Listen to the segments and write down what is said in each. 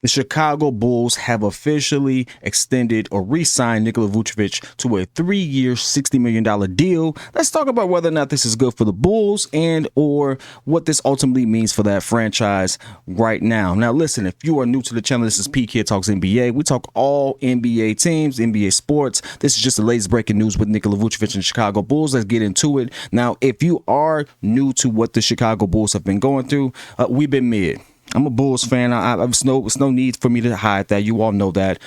The Chicago Bulls have officially extended or re-signed Nikola Vucevic to a 3-year, $60 million deal. Let's talk about whether or not this is good for the Bulls and or what this ultimately means for that franchise right now. Now, listen, if you are new to the channel, this is P.kidd Talks NBA. We talk all NBA teams, NBA sports. This is just the latest breaking news with Nikola Vucevic and the Chicago Bulls. Let's get into it. Now, if you are new to what the Chicago Bulls have been going through, we've been mid. I'm a Bulls fan. It's no need for me to hide that. You all know that.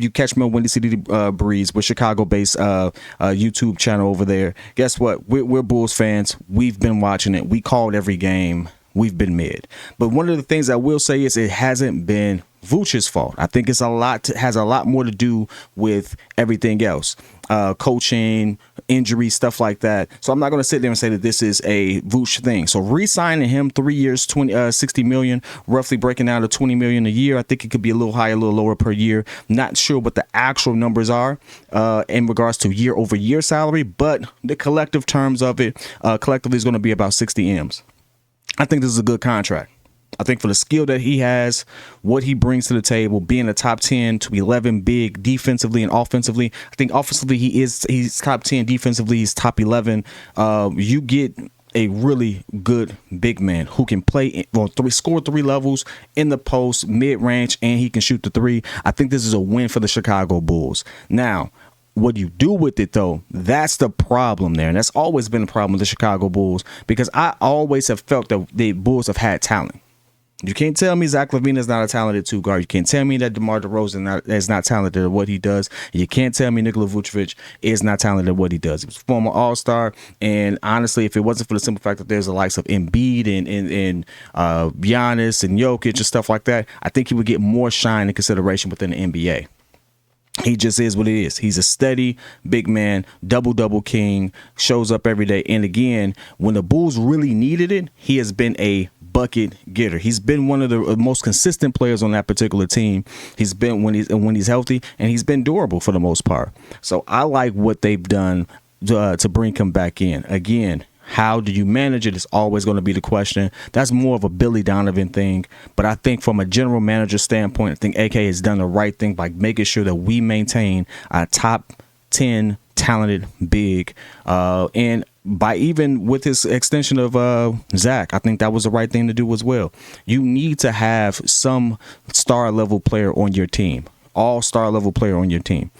You catch me on Windy City Breeze with Chicago-based YouTube channel over there. Guess what? We're Bulls fans. We've been watching it. We called every game. We've been mid. But one of the things I will say is it hasn't been Vooch's fault. I think it's has a lot more to do with everything else. Coaching, injury, stuff like that. So I'm not going to sit there and say that this is a Vooch thing. So re-signing him 3 years, 60 million, roughly breaking down to 20 million a year. I think it could be a little higher, a little lower per year. Not sure what the actual numbers are in regards to year over year salary, but the collective terms of it collectively is going to be about 60 M's. I think this is a good contract. I think for the skill that he has, what he brings to the table, being a top 10 to 11 big defensively and offensively. I think offensively he's top 10, defensively he's top 11. You get a really good big man who can play score 3 levels in the post, mid-range, and he can shoot the 3. I think this is a win for the Chicago Bulls. Now, what do you do with it, though? That's the problem there. And that's always been a problem with the Chicago Bulls, because I always have felt that the Bulls have had talent. You can't tell me Zach LaVine is not a talented 2 guard. You can't tell me that DeMar DeRozan is not talented at what he does. You can't tell me Nikola Vucevic is not talented at what he does. He was a former All-Star, and honestly, if it wasn't for the simple fact that there's the likes of Embiid and Giannis and Jokic and stuff like that, I think he would get more shine and consideration within the NBA. He just is what it is. He's a steady big man, double king, shows up every day. And again, when the Bulls really needed it, he has been a bucket getter. He's been one of the most consistent players on that particular team. He's been when he's healthy, and he's been durable for the most part. So I like what they've done to bring him back in. Again, how do you manage it is always going to be the question. That's more of a Billy Donovan thing. But I think from a general manager standpoint, I think AK has done the right thing by making sure that we maintain a top 10 talented big. And by even with his extension of Zach, I think that was the right thing to do as well. You need to have some star level player on your team, all-star level player on your team.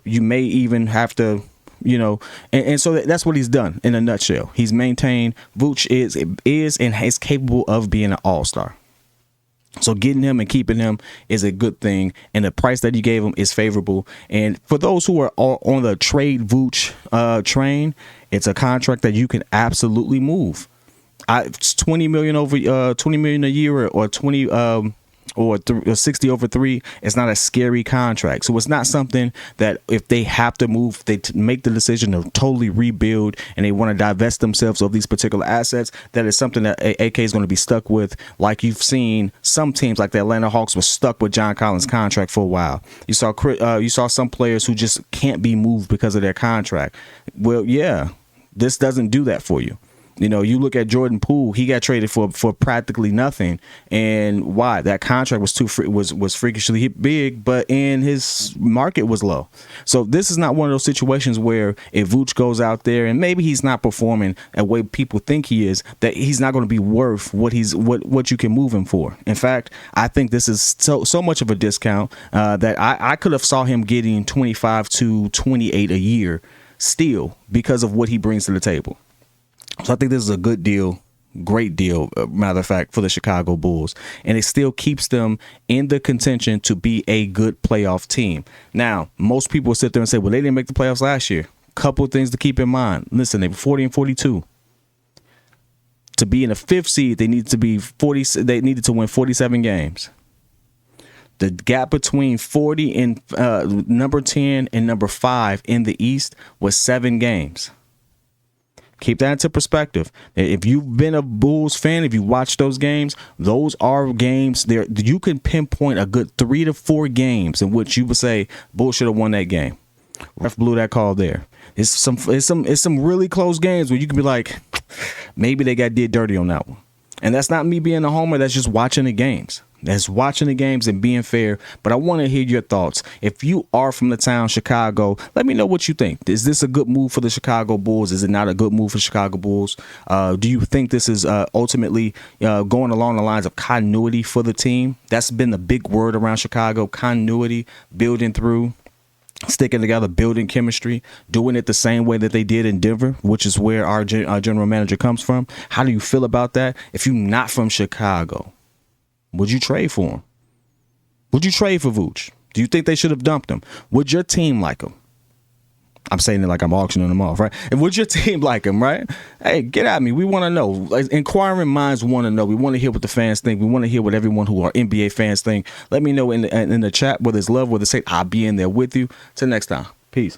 You may even have to, and so that's what he's done in a nutshell. He's maintained Vooch is and is capable of being an all-star. So getting him and keeping him is a good thing, and the price that you gave him is favorable. And for those who are on the trade Vooch train, it's a contract that you can absolutely move. It's 20 million over 20 million a year or 20 or 60 over 3. It's not a scary contract. So it's not something that if they have to move, they make the decision to totally rebuild and they want to divest themselves of these particular assets, that is something that AK is going to be stuck with. Like you've seen some teams like the Atlanta Hawks were stuck with John Collins' contract for a while. You saw some players who just can't be moved because of their contract. Well, yeah, this doesn't do that for you. You look at Jordan Poole, he got traded for practically nothing. And why? That contract was freakishly big, but his market was low. So this is not one of those situations where if Vooch goes out there and maybe he's not performing the way people think he is, that he's not going to be worth what you can move him for. In fact, I think this is so much of a discount that I could have saw him getting 25 to 28 a year still because of what he brings to the table. So I think this is a good deal, great deal, matter of fact, for the Chicago Bulls. And it still keeps them in the contention to be a good playoff team. Now, most people will sit there and say, well, they didn't make the playoffs last year. Couple of things to keep in mind. Listen, they were 40 and 42. To be in the 5th seed, they needed to be 40. They needed to win 47 games. The gap between 40 and number 10 and number 5 in the East was 7 games. Keep that into perspective. If you've been a Bulls fan, if you watch those games, those are games there. You can pinpoint a good 3 to 4 games in which you would say Bulls should have won that game. Ref blew that call there. It's some really close games where you can be like, maybe they got did dirty on that one. And that's not me being a homer. That's just watching the games. That's watching the games and being fair. But I want to hear your thoughts. If you are from the town Chicago, let me know what you think. Is this a good move for the Chicago Bulls? Is it not a good move for Chicago Bulls? Do you think this is ultimately going along the lines of continuity for the team? That's been the big word around Chicago: continuity, building through, sticking together, building chemistry, doing it the same way that they did in Denver, which is where our general manager comes from. How do you feel about that? If you're not from Chicago, would you trade for him? Would you trade for Vooch? Do you think they should have dumped him? Would your team like him? I'm saying it like I'm auctioning them off, right? And would your team like him, right? Hey, get at me. We want to know. Like, inquiring minds want to know. We want to hear what the fans think. We want to hear what everyone who are NBA fans think. Let me know in the chat, whether it's love, whether it's hate. I'll be in there with you. Till next time. Peace.